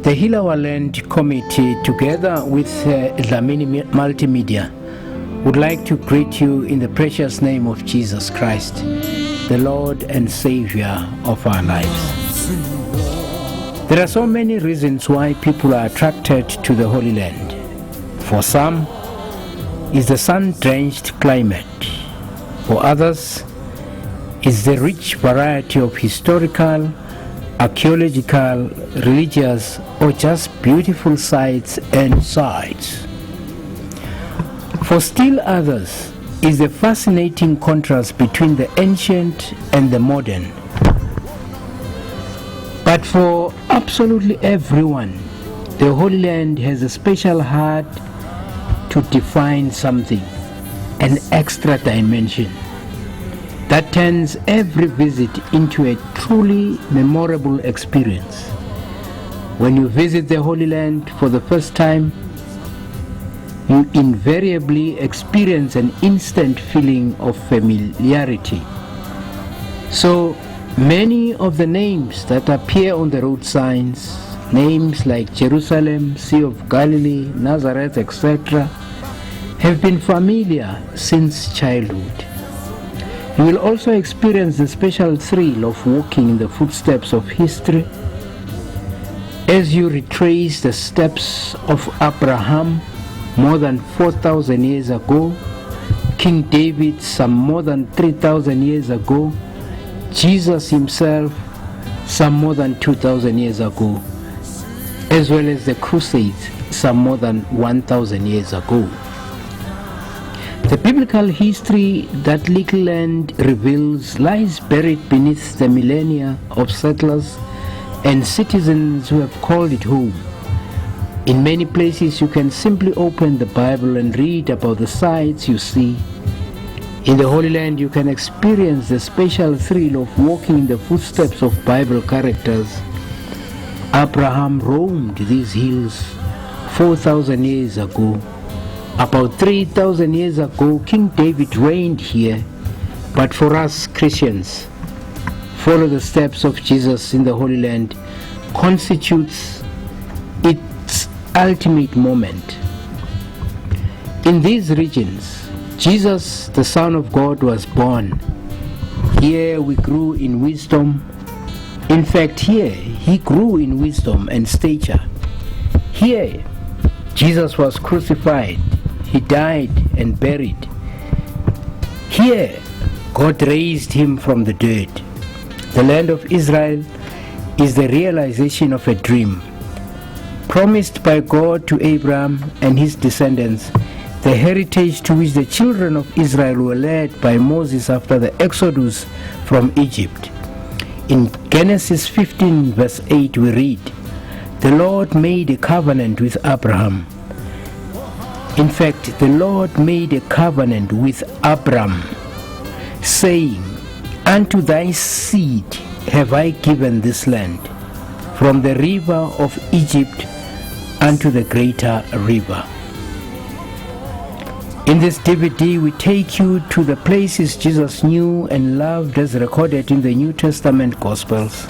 The Heal Our Land Committee, together with Dlamini Multimedia, would like to greet you in the precious name of Jesus Christ, the Lord and Savior of our lives. There are so many reasons why people are attracted to the Holy Land. For some, is the sun-drenched climate. For others, is the rich variety of historical, archaeological, religious, or just beautiful sights and sights. For still others, is the fascinating contrast between the ancient and the modern. But for absolutely everyone, the Holy Land has a special heart to define something, an extra dimension that turns every visit into a truly memorable experience. When you visit the Holy Land for the first time, you invariably experience an instant feeling of familiarity. So many of the names that appear on the road signs, names like Jerusalem, Sea of Galilee, Nazareth, etc., have been familiar since childhood. You will also experience the special thrill of walking in the footsteps of history as you retrace the steps of Abraham more than 4,000 years ago, King David some more than 3,000 years ago, Jesus himself some more than 2,000 years ago, as well as the Crusades some more than 1,000 years ago. The biblical history that little land reveals lies buried beneath the millennia of settlers and citizens who have called it home. In many places you can simply open the Bible and read about the sights you see. In the Holy Land you can experience the special thrill of walking in the footsteps of Bible characters. Abraham roamed these hills 4,000 years ago. About 3,000 years ago, King David reigned here. But for us Christians, follow the steps of Jesus in the Holy Land constitutes its ultimate moment. In these regions, Jesus, the Son of God, was born. Here we grew in wisdom. In fact, here he grew in wisdom and stature. Here, Jesus was crucified. He died and buried. Here, God raised him from the dead. The land of Israel is the realization of a dream promised by God to Abraham and his descendants, the heritage to which the children of Israel were led by Moses after the Exodus from Egypt. In Genesis 15 verse 8 we read, "The Lord made a covenant with Abraham." In fact, the Lord made a covenant with Abram, saying, "Unto thy seed have I given this land, from the river of Egypt unto the greater river." In this DVD, we take you to the places Jesus knew and loved as recorded in the New Testament Gospels.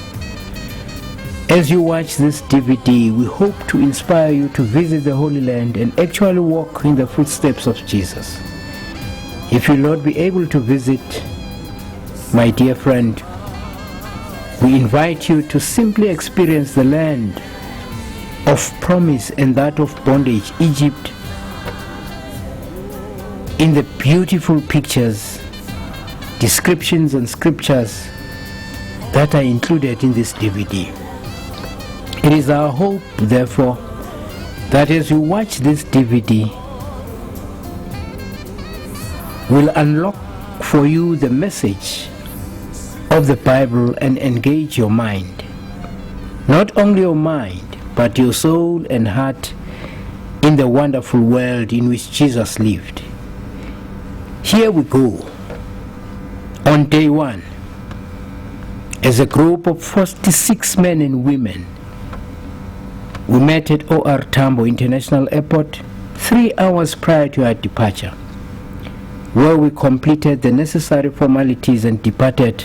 As you watch this DVD, we hope to inspire you to visit the Holy Land and actually walk in the footsteps of Jesus. If you will not be able to visit, my dear friend, we invite you to simply experience the land of promise and that of bondage, Egypt, in the beautiful pictures, descriptions and scriptures that are included in this DVD. It is our hope, therefore, that as you watch this DVD, we'll unlock for you the message of the Bible and engage your mind. Not only your mind, but your soul and heart in the wonderful world in which Jesus lived. Here we go. On day one, as a group of 46 men and women, we met at O.R. Tambo International Airport 3 hours prior to our departure, where we completed the necessary formalities and departed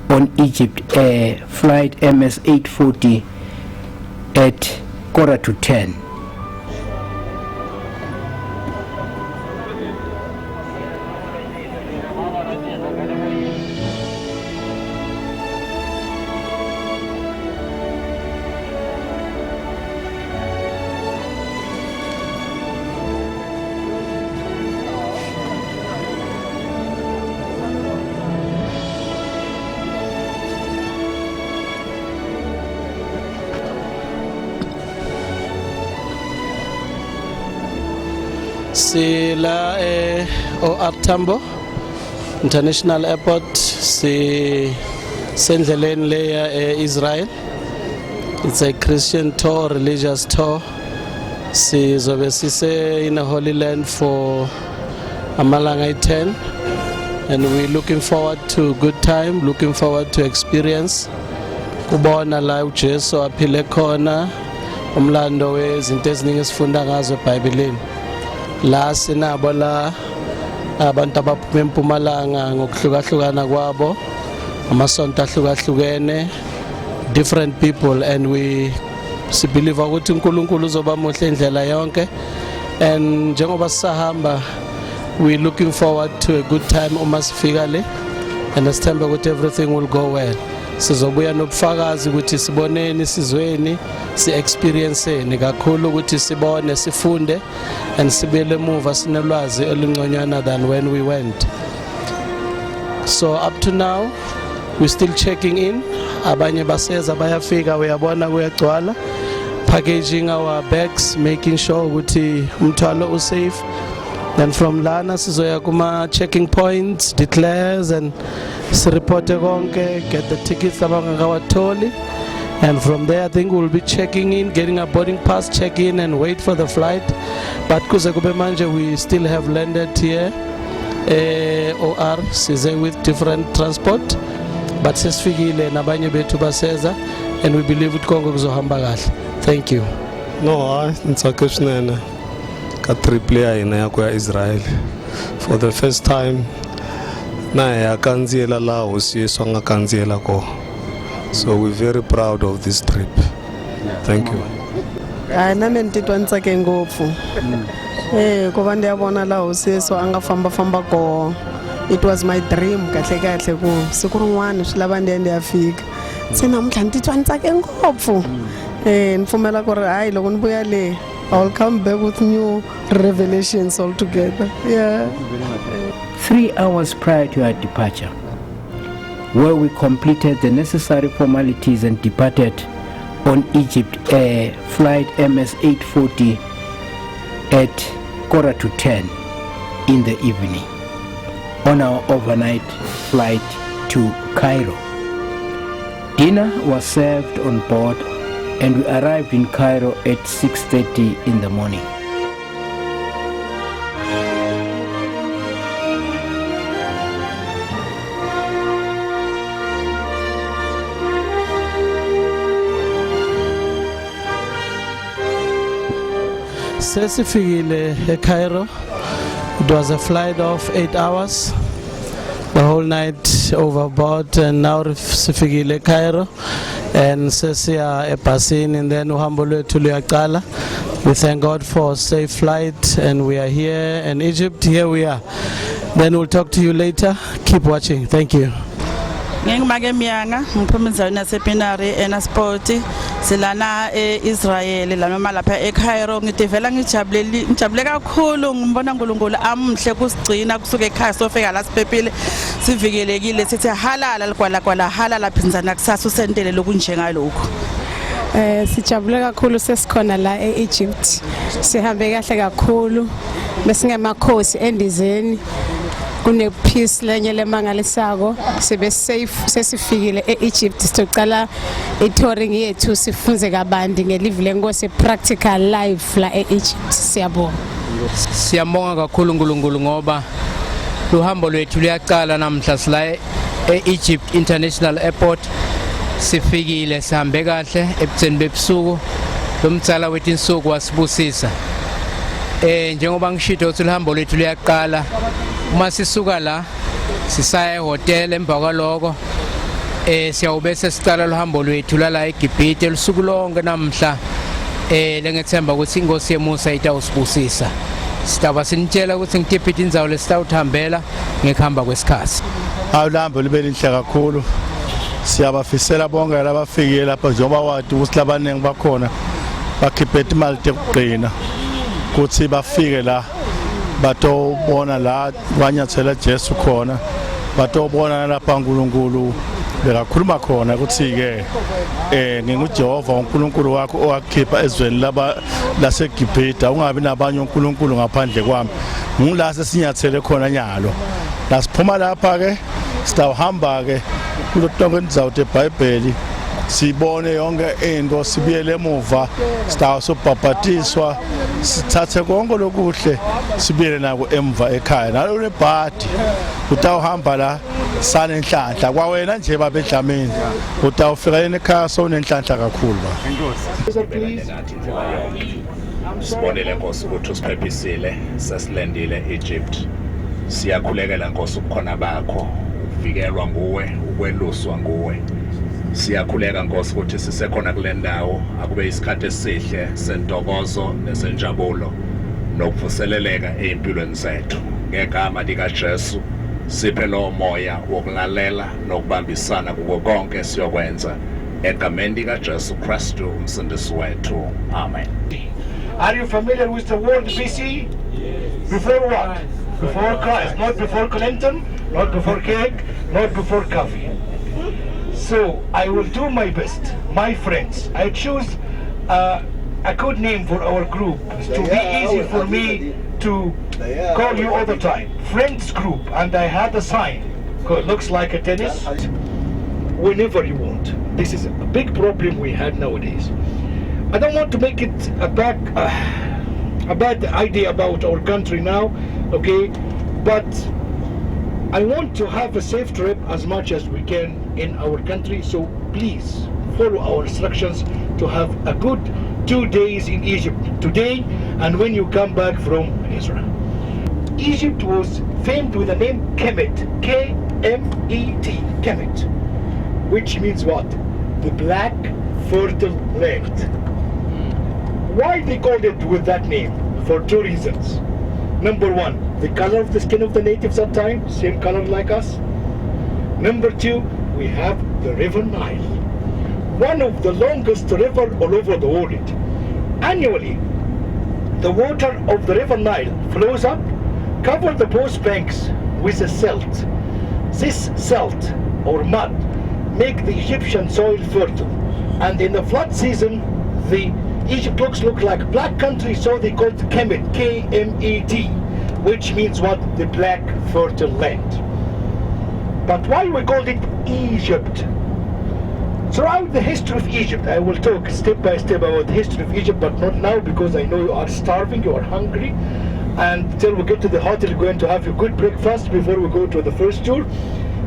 on Egypt Air Flight MS-840 at 10:15. Sila OR Tambo International Airport, sendleleni leya Israel. It's a Christian tour, religious tour. Sizobe sise in a Holy Land for amalanga 10, and we're looking forward to a good time, looking forward to experience kubona la uJesu aphile khona umlando wezinto eziningi esifunda ngazo eBhayibhelini. La sinabo la abantu abaphuma eMpumalanga ngokuhlukahlukana kwabo, amasonto ahlukahlukene, different people, and we believe ukuthi uNkulunkulu uzoba muhle indlela yonke. And njengoba sahamba, we're looking forward to a good time uma sifika le, and sithemba ukuthi everything will go well. Sizobuya nobufakazi ukuthi siboneni, sizweni, si-experienceni kakhulu ukuthi sibone, sifunde, and sibele emuva sinolwazi olungconywana than when we went. So up to now, we're still checking in. Abanye baseza bayafika, uyabona kuyagcwala, packaging our bags, making sure ukuthi umthwalo usafe. Then from lana sizoya kuma checking points, declares, and sireporte konke, get the tickets abangakawatholi. And from there, I think we'll be checking in, getting a boarding pass, check in, and wait for the flight. But kuze kube manje, we still have landed here, OR size with different transport, but sesifikile nabanye bethu baseza, and we believe it konke kuzohamba kahle. Thank you. No, it's a question. Ka triple ina ya kwa Israel for the first time na ya kanziela la hosi songa kanziela ko, so we're very proud of this trip. Thank you. Na mentitwa ntsake ngopfu ku va ndi ya vona la hosi so anga famba ko. It was my dream kahle ku siku rin'wana swi lava ndi ya fika, se namuntlha ni titwa ntsake ngopfu. Ni pfumela ku ri hayi loko ni vuya le I will come back with new revelations altogether. Yeah. 3 hours prior to our departure, where we completed the necessary formalities and departed on Egypt Air flight MS 840 at 10:15 in the evening on our overnight flight to Cairo. Dinner was served on board, and we arrived in Cairo at 6:30 in the morning. Sesifikile eCairo. It was a flight of 8 hours, the whole night overboard, and now sifikile Cairo. And sesiya ebhasini, and then uhambo lwethu luyaqala. We thank God for a safe flight, and we are here in Egypt. Here we are. Then we'll talk to you later. Keep watching. Thank you. Ngingimake Miyanga, ngiphuma endaweni yasePinari eNasport, silana eIsrael la noma lapha eCairo. Ngidivela ngijabule kakhulu, ngibona uNkulunkulu amuhle kusigcina kusuka ekhaya sofika la siphephile sivikelekile, sithi halala kwala halala phinzana kusasa usentele lokunjengalokho. Sijabule kakhulu sesikhona la eEgypt, sihambe kahle kakhulu besingemakhosi endizeni, kune peace lenye lemangalisako, sibe safe sesifikile eEgypt. Sicela itouring yethu sifunze kabandi ngelive lenkosi practical life la eEgypt. Siyabonga kakhulu uNkulunkulu ngoba uhambo lwethu luyaqala namhla sila eEgypt International Airport. Sifikile sihambe kahle ebutheni bebusuku, lomtsala wethu insuku wasibusisa. Njengoba ngishilo ukuthi uhambo lwethu luyaqala, uma sisuka la sisaya ehotel, emva kwaloko siyawube sesicala uhambo lwethu la eGibhite lusuku lonke namhla lengethemba ukuthi inkosi yemusa itawusibusisa. Sitaba sinitshela ukuthi ngitiphi indzawo lesitawuthambela ngekuhamba kwesikhathi. Awulambe libe lihle kakhulu. Siyabafisela bonke labafikile lapha njengoba wathi ukuthi labanengi bakhona bakhiphe imali tekugcina ukuthi bafike la batobona la wanyathela Jesu khona batobona lapha uNkulunkulu bekakhuluma khona ukuthi ke nginguJehova uNkulunkulu wakho owakhipha ezweni laseGibhita ungabi nabanye uNkulunkulu ngaphandle kwami ngila sesinyathele khona nyalo la siphuma lapha ke sitawuhamba ke kulo tonke indzawo eBhayibheli sibone yonke into sibiyele emuva sitawusobhabhatiswa sithathe konke lokuhle sibiyele nako emva ekhaya nalo nebhadi utawuhamba la sanenhlanhla kwawena nje babedlamini utawufika ekhaya sonenhlanhla kakhulu ba. Sibonele Nkosi ukuthi usiphephisile sesilendile Egypt. Siyakhulekela Nkosi ukukhona bakho uvikelwa nguwe ukweluswa nguwe. Siyakhuleka Nkosi ukuthi sisekhona kule ndawo akube isikhathi esihle sentokozo nesenjabulo nokuvuseleleka empilweni zethu ngegama lika Jesu siphe lo moya wokulalela nokubambisana kuko konke siyokwenza egameni lika Jesu Kristu umsindisi wethu. Amen. Are you familiar with the word BC? Before what? Before Christ, not before Clinton, not before cake, not before coffee. So I will do my best, my friends. I choose a good name for our group to be easy for me to call you all the time. Friends group, and I had a sign. It looks like a tennis. Whenever you want. This is a big problem we had nowadays. I don't want to make it a bad idea about our country now, okay? But I want to have a safe trip as much as we can in our country, so please follow our instructions to have a good 2 days in Egypt today and when you come back from Israel. Egypt was famed with the name Kemet, K-M-E-T, Kemet, which means what? The black fertile land. Why they called it with that name? For two reasons. Number one, the color of the skin of the natives at time, same color like us. Number two, we have the River Nile, one of the longest river all over the world. Annually, the water of the River Nile flows up, cover the both banks with a silt. This silt or mud make the Egyptian soil fertile, and in the flood season, the Egypt look like black country, so they called Kemet, K-M-E-T, which means what? The black fertile land. But why we called it Egypt? Throughout the history of Egypt, I will talk step by step about the history of Egypt, but not now because I know you are starving, you are hungry, and till we get to the hotel, we're going to have a good breakfast before we go to the first tour,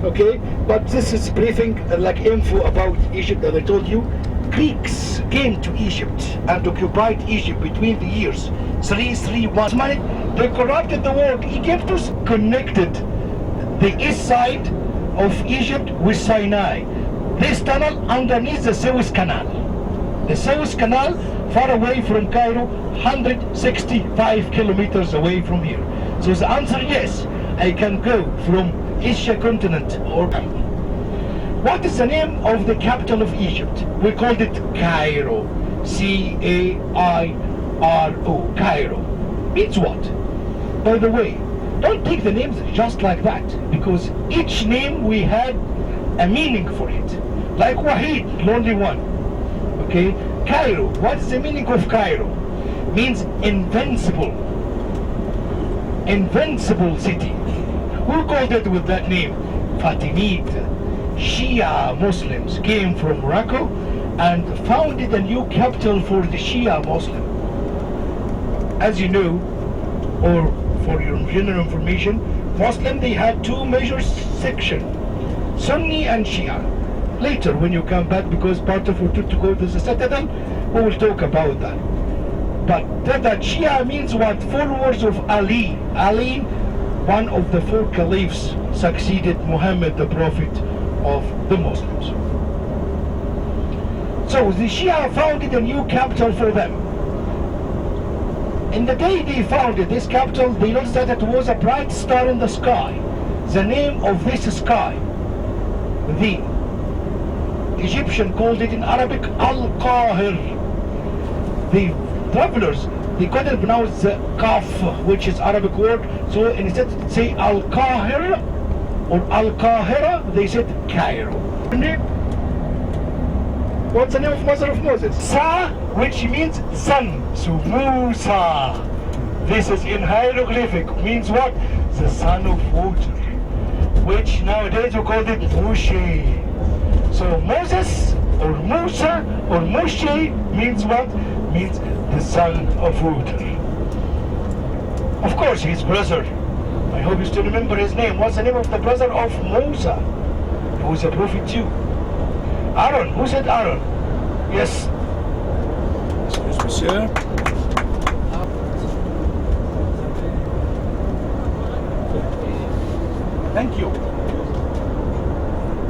okay? But this is briefing, like info about Egypt, as I told you. Greeks came to Egypt and occupied Egypt between the years 331. They corrupted the world. Egyptians connected the east side of Egypt with Sinai. This tunnel underneath the Suez Canal. The Suez Canal, far away from Cairo, 165 kilometers away from here. So the answer, yes, I can go from Asia continent or... What is the name of the capital of Egypt? We called it Cairo. C-A-I-R-O. Cairo. Means what? By the way, don't take the names just like that, because each name we had a meaning for it. Like Wahid, lonely one. Okay? Cairo. What is the meaning of Cairo? Means invincible. Invincible city. Who called it with that name? Fatimid. Shia Muslims came from Morocco and founded a new capital for the Shia Muslim. As you know, or for your general information, Muslim, they had two major sections, Sunni and Shia. Later when you come back, because part of it to go to the citadel, we will talk about that. But that Shia means what? Followers of Ali. Ali, one of the four caliphs, succeeded Muhammad the Prophet of the Muslims. So the Shia founded a new capital for them. In the day they founded this capital, they noticed that it was a bright star in the sky. The name of this sky, the Egyptian called it in Arabic Al-Qahir. The travelers, they couldn't pronounce the Kaf, which is Arabic word, so instead of say Al-Qahir or Al-Qahira, they said Cairo. What's the name of mother of Moses? Sa, which means sun. So Musa. This is in hieroglyphic. Means what? The son of water. Which nowadays we call it Moshe. So Moses or Musa or Moshe means what? Means the son of water. Of course, his brother. I hope you still remember his name. What's the name of the brother of Musa? He was a prophet too. Aaron. Who said Aaron? Yes. Yes, monsieur. Thank you.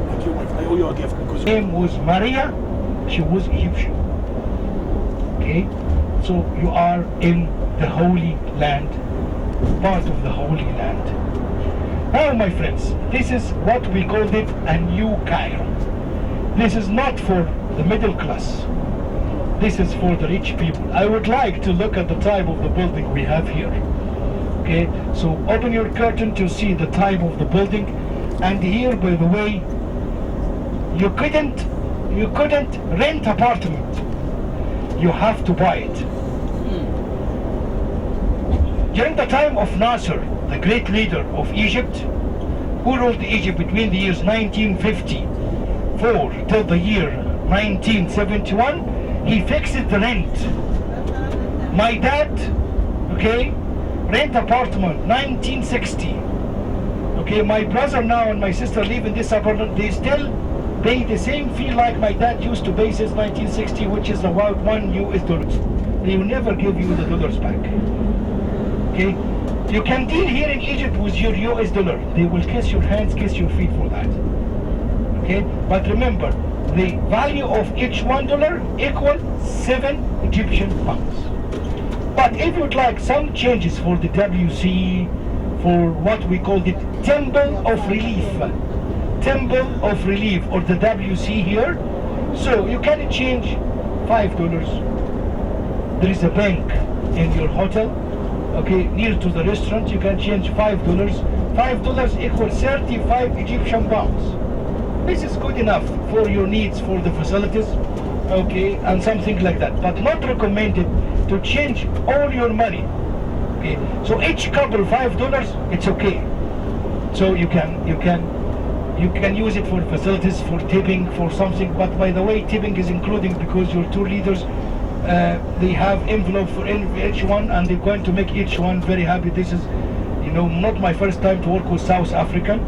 Thank you, wife. I owe you a gift because Her name was Maria. She was Egyptian. Okay? So you are in the Holy Land, part of the Holy Land. Now, my friends, this is what we called it a new Cairo. This is not for the middle class. This is for the rich people. I would like to look at the type of the building we have here. Okay, so open your curtain to see the type of the building. And here, by the way, you couldn't rent apartment. You have to buy it. During the time of Nasser, the great leader of Egypt, who ruled Egypt between the years 1954 till the year 1971, he fixed the rent. My dad, okay, rent apartment 1960. Okay, my brother now and my sister live in this apartment. They still pay the same fee like my dad used to pay since 1960, which is about $1 US. They will never give you the dollars back. Okay, you can deal here in Egypt with your US dollar. They will kiss your hands, kiss your feet for that. Okay, but remember, the value of each $1 equals 7 Egyptian pounds. But if you'd like some changes for the WC, for what we call the Temple of Relief, or the WC here, so you can change $5. There is a bank in your hotel, okay, near to the restaurant. You can change $5. $5 equals 35 Egyptian pounds. This is good enough for your needs for the facilities, okay, and something like that, but not recommended to change all your money. Okay, so each couple $5, it's okay. So you can use it for facilities, for tipping, for something. But by the way, tipping is including because your tour leaders, they have envelope for each one, and they're going to make each one very happy. This is, not my first time to work with South African.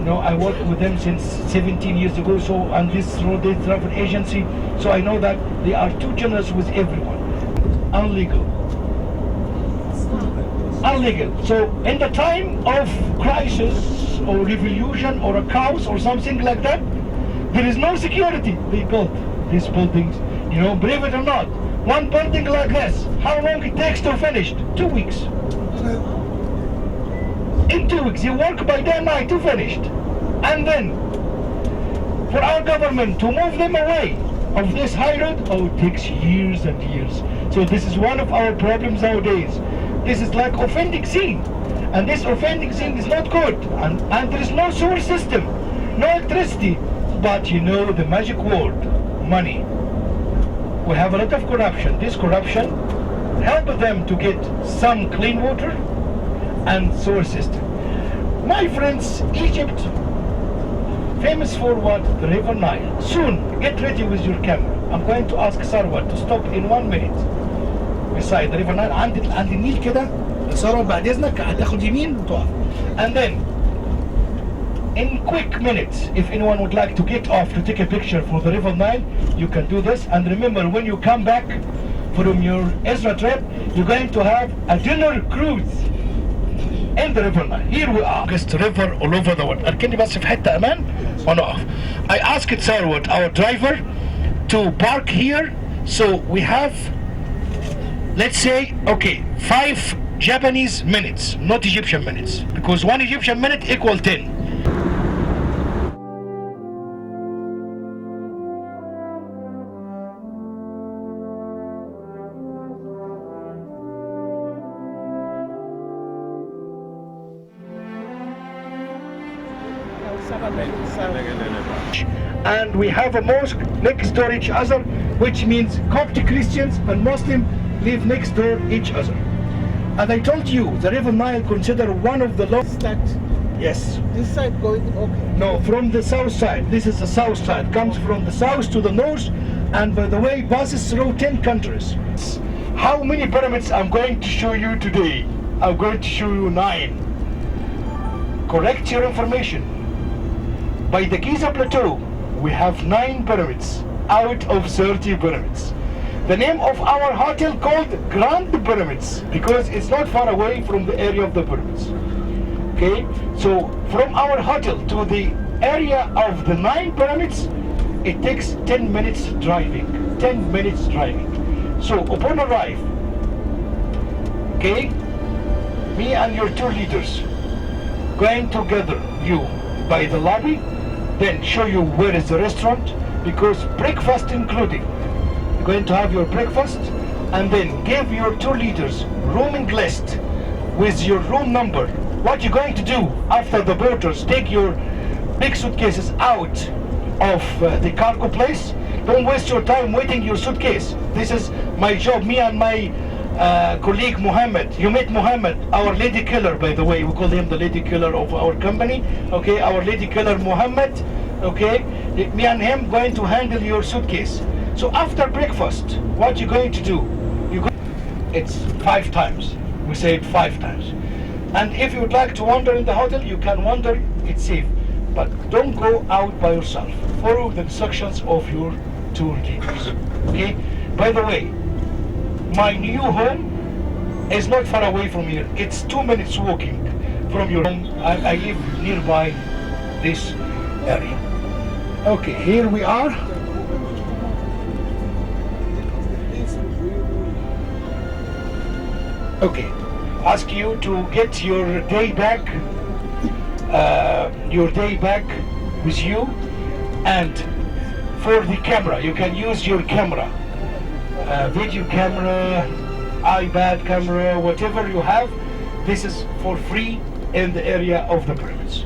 I worked with them since 17 years ago, so on this road travel agency, so I know that they are too generous with everyone. Illegal. So in the time of crisis or revolution or a chaos or something like that, there is no security. They built these buildings, believe it or not. One building like this, how long it takes to finish? 2 weeks. In 2 weeks, you work by day and night to finish. And then, for our government to move them away of this high road, it takes years and years. So this is one of our problems nowadays. This is like offending sin. And this offending sin is not good. And there is no sewer system, no electricity. But the magic word, money. We have a lot of corruption. This corruption helps them to get some clean water and sewer system. My friends, Egypt, famous for what? The River Nile. Soon, get ready with your camera. I'm going to ask Sarwar to stop in 1 minute beside the River Nile. عند النيل كده. ثروت بعد إذنك هتاخد يمين وتقف. And then, in quick minutes, if anyone would like to get off to take a picture for the River Nile, you can do this. And remember, when you come back from your Ezra trip, you're going to have a dinner cruise in the River Nile. Here we are. Biggest river all over the world. أركني بس في حتة أمان ونقف. I asked Sarwat, our driver, to park here, so we have let's say, okay, 5 Japanese minutes, not Egyptian minutes, because 1 Egyptian minute equal 10. And we have a mosque next door each other, which means Coptic Christians and Muslim live next door each other. As I told you, the River Nile considered one of the longest. Yes. This side going okay. No, from the south side. This is the south side. Comes from the south to the north, and by the way, passes through 10 countries. How many pyramids I'm going to show you today? I'm going to show you 9. Correct your information. By the Giza Plateau, we have 9 pyramids out of 30 pyramids. The name of our hotel called Grand Pyramids because it's not far away from the area of the pyramids. Okay, so from our hotel to the area of the 9 pyramids, it takes 10 minutes driving. 10 minutes driving. So upon arrive, okay, me and your 2 leaders going to gather you by the lobby, then show you where is the restaurant, because breakfast including. You're going to have your breakfast and then give your 2 leaders rooming list with your room number. What you're going to do after the porters take your big suitcases out of the cargo place. Don't waste your time waiting your suitcase. This is my job, me and my colleague Muhammad. You met Muhammad, our lady killer, by the way. We call him the lady killer of our company. Okay, our lady killer Muhammad. Okay, me and him going to handle your suitcase. So after breakfast, what you going to do? It's 5 times. We say it 5 times. And if you would like to wander in the hotel, you can wander. It's safe, but don't go out by yourself. Follow the instructions of your tour leaders. Okay. By the way, my new home is not far away from here. It's 2 minutes walking from your home. I live nearby this area. Okay, here we are. Okay, ask you to get your day back with you, and for the camera, you can use your camera, video camera, iPad camera, whatever you have. This is for free in the area of the pyramids.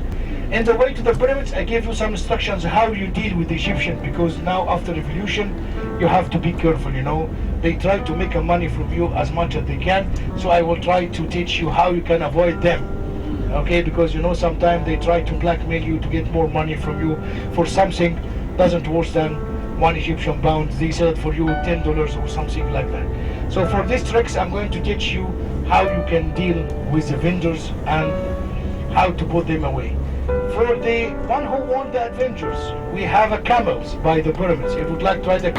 In the way to the pyramids, I gave you some instructions how you deal with the Egyptian, because now after revolution, you have to be careful, you know. They try to make money from you as much as they can, so I will try to teach you how you can avoid them. Okay, because you know sometimes they try to blackmail you to get more money from you for something doesn't worse than 1 Egyptian pound. They sell it for you $10 or something like that. So for these tricks, I'm going to teach you how you can deal with the vendors and how to put them away. For the one who want the adventures, we have a camels by the pyramids. If you would like to ride the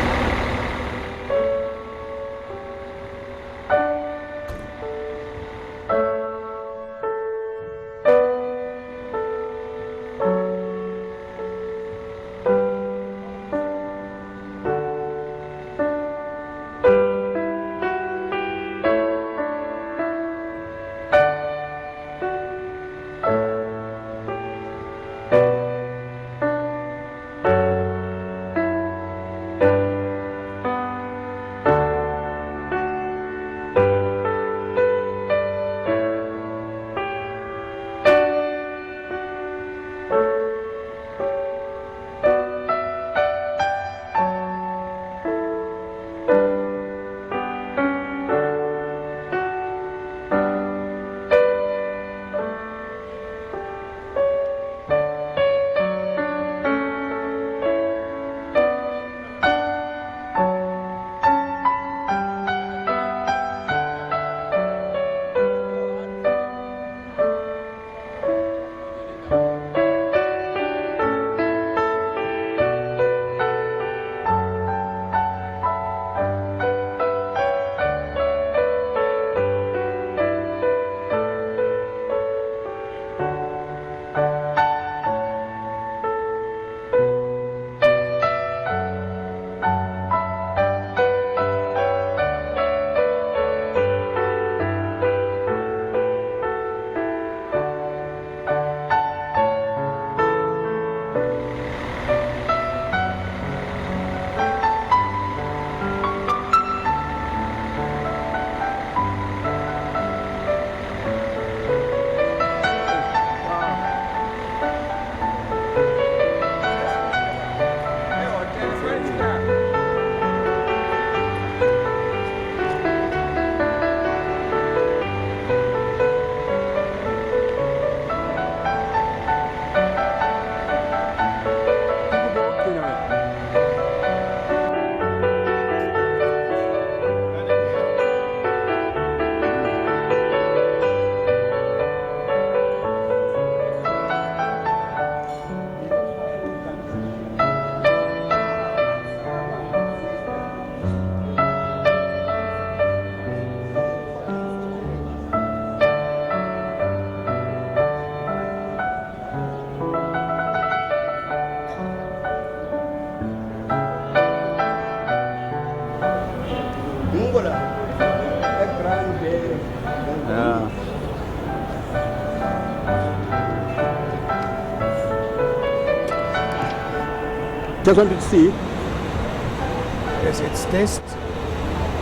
Yeah. Just wanted to see. Yes, it's test.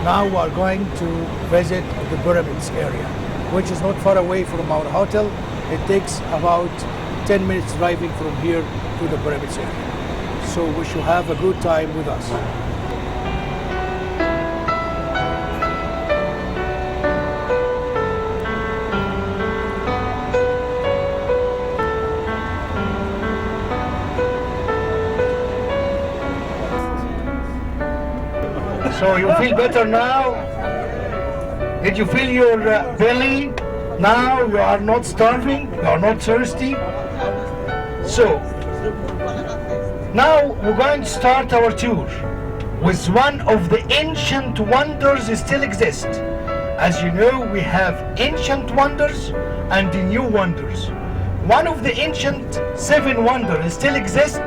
Now we are going to visit the pyramids area, which is not far away from our hotel. It takes about 10 minutes driving from here to the pyramids area. So we should have a good time with us. So you feel better now? Did you feel your belly? Now you are not starving, you are not thirsty. So now we're going to start our tour with one of the ancient wonders that still exist. As you know, we have ancient wonders and the new wonders. One of the ancient 7 wonders still exist,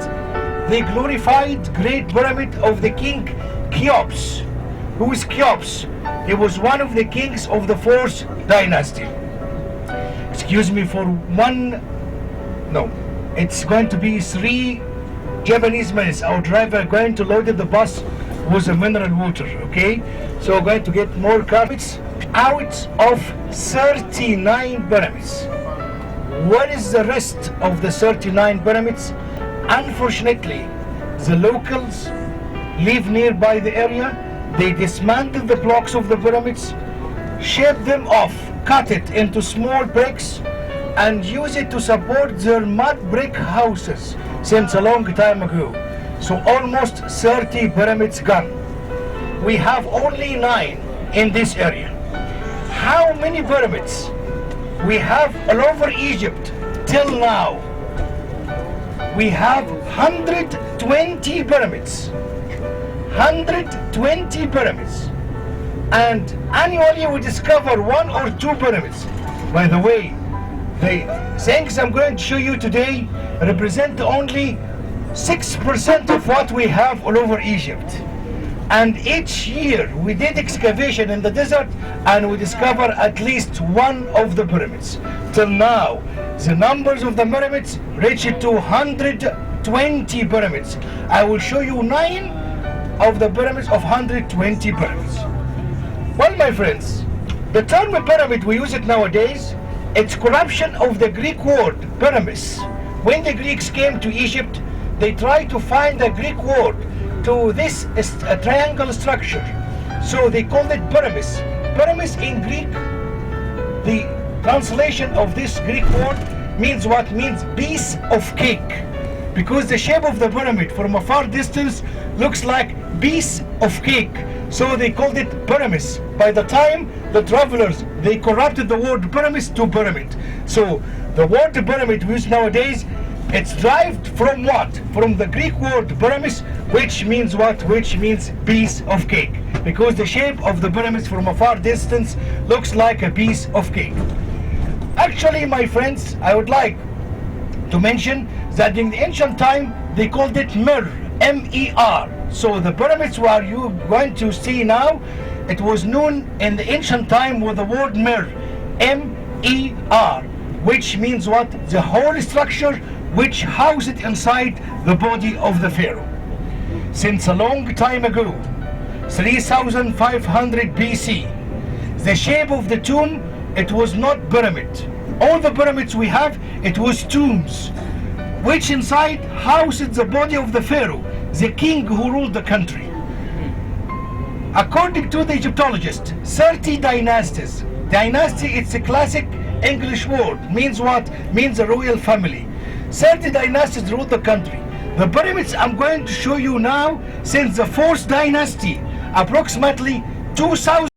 the glorified Great Pyramid of the King Cheops. Who is Cheops? He was one of the kings of the 4th dynasty. Excuse me for it's going to be 3 Japanese minutes. Our driver going to load the bus with a mineral water, okay? So we're going to get more pyramids out of 39 pyramids. What is the rest of the 39 pyramids? Unfortunately, the locals live nearby the area. They dismantled the blocks of the pyramids, shaped them off, cut it into small bricks, and use it to support their mud brick houses since a long time ago. So almost 30 pyramids gone. We have only 9 in this area. How many pyramids we have all over Egypt till now? We have 120 pyramids. 120 pyramids. And annually we discover 1 or 2 pyramids. By the way, the things I'm going to show you today represent only 6% of what we have all over Egypt. And each year we did excavation in the desert and we discover at least 1 of the pyramids. Till now, the numbers of the pyramids reached to 120 pyramids. I will show you 9 of the pyramids of 120 pyramids. Well, my friends, the term pyramid, we use it nowadays, it's corruption of the Greek word pyramis. When the Greeks came to Egypt, they tried to find a Greek word to this triangle structure. So they called it pyramis. Pyramis in Greek, the translation of this Greek word means what? Means piece of cake. Because the shape of the pyramid from a far distance looks like piece of cake. So they called it pyramis. By the time the travelers, they corrupted the word pyramis to pyramid. So the word pyramid we use nowadays, it's derived from what? From the Greek word pyramis, which means what? Which means piece of cake. Because the shape of the pyramids from a far distance looks like a piece of cake. Actually, my friends, I would like to mention that in the ancient time they called it Mer, M-E-R. So the pyramids where you going to see now, it was known in the ancient time with the word Mer, M-E-R, which means what? The whole structure which housed inside the body of the pharaoh. Since a long time ago, 3500 BC, the shape of the tomb, it was not pyramid. All the pyramids we have, it was tombs, which inside housed the body of the pharaoh, the king who ruled the country. According to the Egyptologists, 30 dynasties. Dynasty, it's a classic English word. Means what? Means a royal family. 30 dynasties ruled the country. The pyramids I'm going to show you now, since the 4th dynasty, approximately 2000